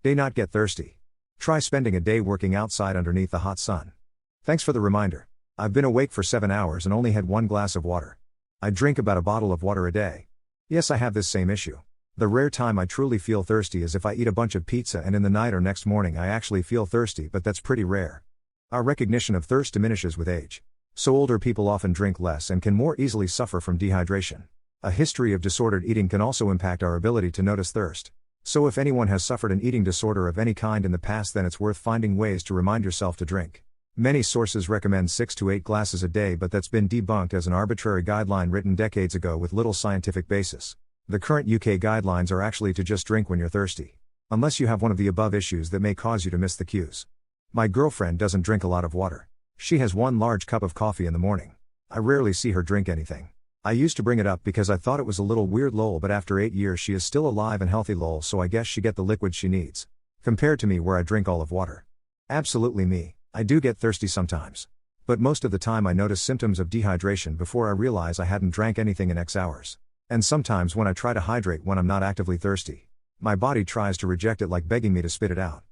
Day not get thirsty. Try spending a day working outside underneath the hot sun. Thanks for the reminder. I've been awake for 7 hours and only had 1 glass of water. I drink about a bottle of water a day. Yes, I have this same issue. The rare time I truly feel thirsty is if I eat a bunch of pizza and in the night or next morning I actually feel thirsty, but that's pretty rare. Our recognition of thirst diminishes with age. So older people often drink less and can more easily suffer from dehydration. A history of disordered eating can also impact our ability to notice thirst. So if anyone has suffered an eating disorder of any kind in the past, then it's worth finding ways to remind yourself to drink. Many sources recommend 6 to 8 glasses a day, but that's been debunked as an arbitrary guideline written decades ago with little scientific basis. The current UK guidelines are actually to just drink when you're thirsty. Unless you have one of the above issues that may cause you to miss the cues. My girlfriend doesn't drink a lot of water. She has 1 large cup of coffee in the morning. I rarely see her drink anything. I used to bring it up because I thought it was a little weird lol, but after 8 years she is still alive and healthy lol, so I guess she get the liquid she needs. Compared to me where I drink all of water. Absolutely me, I do get thirsty sometimes. But most of the time I notice symptoms of dehydration before I realize I hadn't drank anything in X hours. And sometimes when I try to hydrate when I'm not actively thirsty, my body tries to reject it, like begging me to spit it out.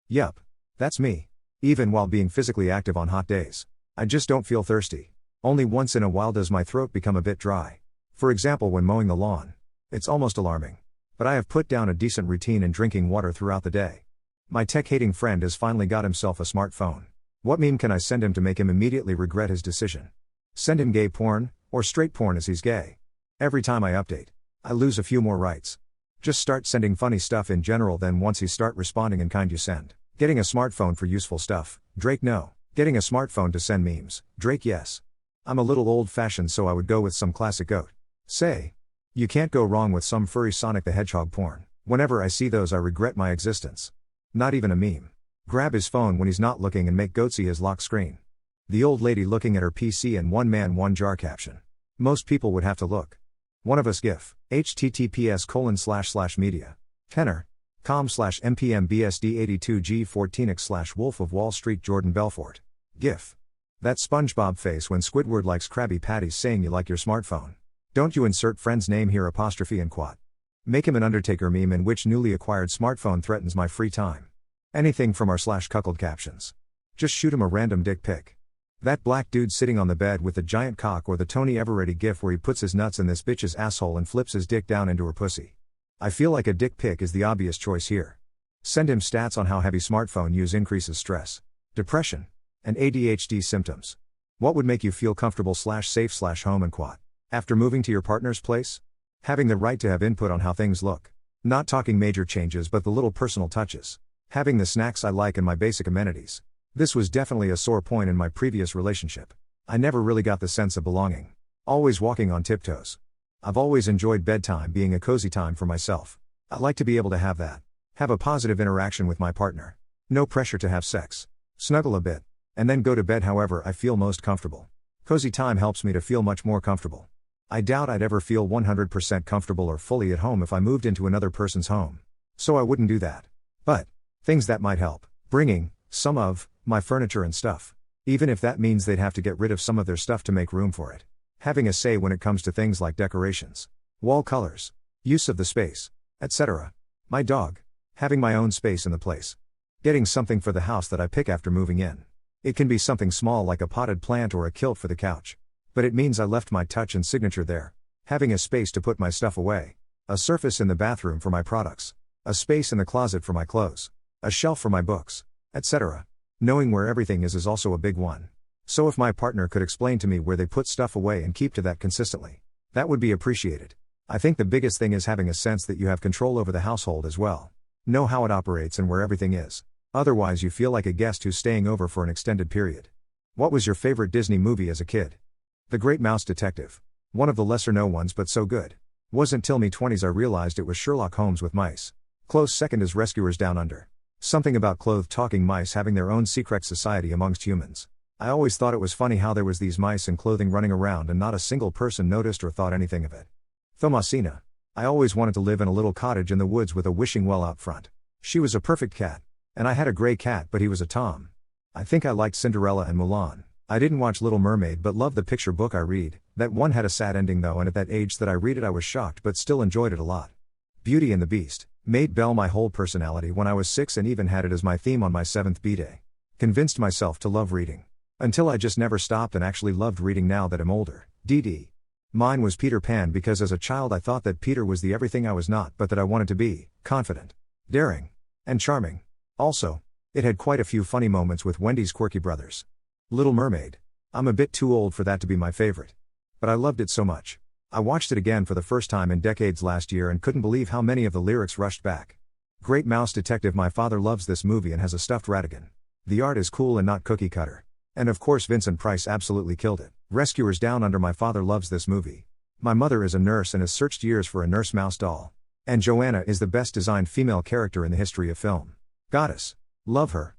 Yup. That's me. Even while being physically active on hot days. I just don't feel thirsty. Only once in a while does my throat become a bit dry. For example, when mowing the lawn. It's almost alarming. But I have put down a decent routine in drinking water throughout the day. My tech-hating friend has finally got himself a smartphone. What meme can I send him to make him immediately regret his decision? Send him gay porn, or straight porn as he's gay. Every time I update, I lose a few more rights. Just start sending funny stuff in general, then once he start responding in kind you send. Getting a smartphone for useful stuff, Drake no. Getting a smartphone to send memes, Drake yes. I'm a little old-fashioned, so I would go with some classic goat. Say. You can't go wrong with some furry Sonic the Hedgehog porn. Whenever I see those I regret my existence. Not even a meme. Grab his phone when he's not looking and make Goatsy his lock screen. The old lady looking at her PC and 1 man 1 jar caption. Most people would have to look. One of us GIF. https://media. Tenor. com/mpmbsd82g14x/ Wolf of Wall Street Jordan Belfort. GIF. That SpongeBob face when Squidward likes Krabby Patties saying you like your smartphone. Don't you insert friend's name here apostrophe and quat. Make him an Undertaker meme in which newly acquired smartphone threatens my free time. Anything from our /cuckold captions. Just shoot him a random dick pic. That black dude sitting on the bed with the giant cock, or the Tony Eveready gif where he puts his nuts in this bitch's asshole and flips his dick down into her pussy. I feel like a dick pic is the obvious choice here. Send him stats on how heavy smartphone use increases stress, depression, and ADHD symptoms. What would make you feel comfortable /safe /home and quat? After moving to your partner's place? Having the right to have input on how things look. Not talking major changes but the little personal touches. Having the snacks I like and my basic amenities. This was definitely a sore point in my previous relationship. I never really got the sense of belonging. Always walking on tiptoes. I've always enjoyed bedtime being a cozy time for myself. I like to be able to have that. Have a positive interaction with my partner. No pressure to have sex. Snuggle a bit. And then go to bed however I feel most comfortable. Cozy time helps me to feel much more comfortable. I doubt I'd ever feel 100% comfortable or fully at home if I moved into another person's home. So I wouldn't do that. But, things that might help. Bringing some of my furniture and stuff. Even if that means they'd have to get rid of some of their stuff to make room for it. Having a say when it comes to things like decorations, wall colors, use of the space, etc. My dog. Having my own space in the place. Getting something for the house that I pick after moving in. It can be something small like a potted plant or a kilt for the couch. But it means I left my touch and signature there. Having a space to put my stuff away. A surface in the bathroom for my products. A space in the closet for my clothes. A shelf for my books, etc. Knowing where everything is also a big one. So if my partner could explain to me where they put stuff away and keep to that consistently, that would be appreciated. I think the biggest thing is having a sense that you have control over the household as well. Know how it operates and where everything is. Otherwise you feel like a guest who's staying over for an extended period. What was your favorite Disney movie as a kid? The Great Mouse Detective. One of the lesser known ones but so good. Wasn't till me 20s I realized it was Sherlock Holmes with mice. Close second is Rescuers Down Under. Something about clothed talking mice having their own secret society amongst humans. I always thought it was funny how there was these mice in clothing running around and not a single person noticed or thought anything of it. Thomasina. I always wanted to live in a little cottage in the woods with a wishing well out front. She was a perfect cat. And I had a gray cat but he was a Tom. I think I liked Cinderella and Mulan. I didn't watch Little Mermaid but loved the picture book I read. That one had a sad ending though, and at that age that I read it I was shocked but still enjoyed it a lot. Beauty and the Beast. Made Belle my whole personality when I was 6 and even had it as my theme on my 7th B-Day. Convinced myself to love reading. Until I just never stopped and actually loved reading now that I'm older. DD. Mine was Peter Pan because as a child I thought that Peter was the everything I was not but that I wanted to be, confident, daring, and charming. Also, it had quite a few funny moments with Wendy's quirky brothers. Little Mermaid. I'm a bit too old for that to be my favorite. But I loved it so much. I watched it again for the first time in decades last year and couldn't believe how many of the lyrics rushed back. Great Mouse Detective. My father loves this movie and has a stuffed Ratigan. The art is cool and not cookie cutter. And of course Vincent Price absolutely killed it. Rescuers Down Under. My father loves this movie. My mother is a nurse and has searched years for a nurse mouse doll. And Joanna is the best designed female character in the history of film. Goddess. Love her.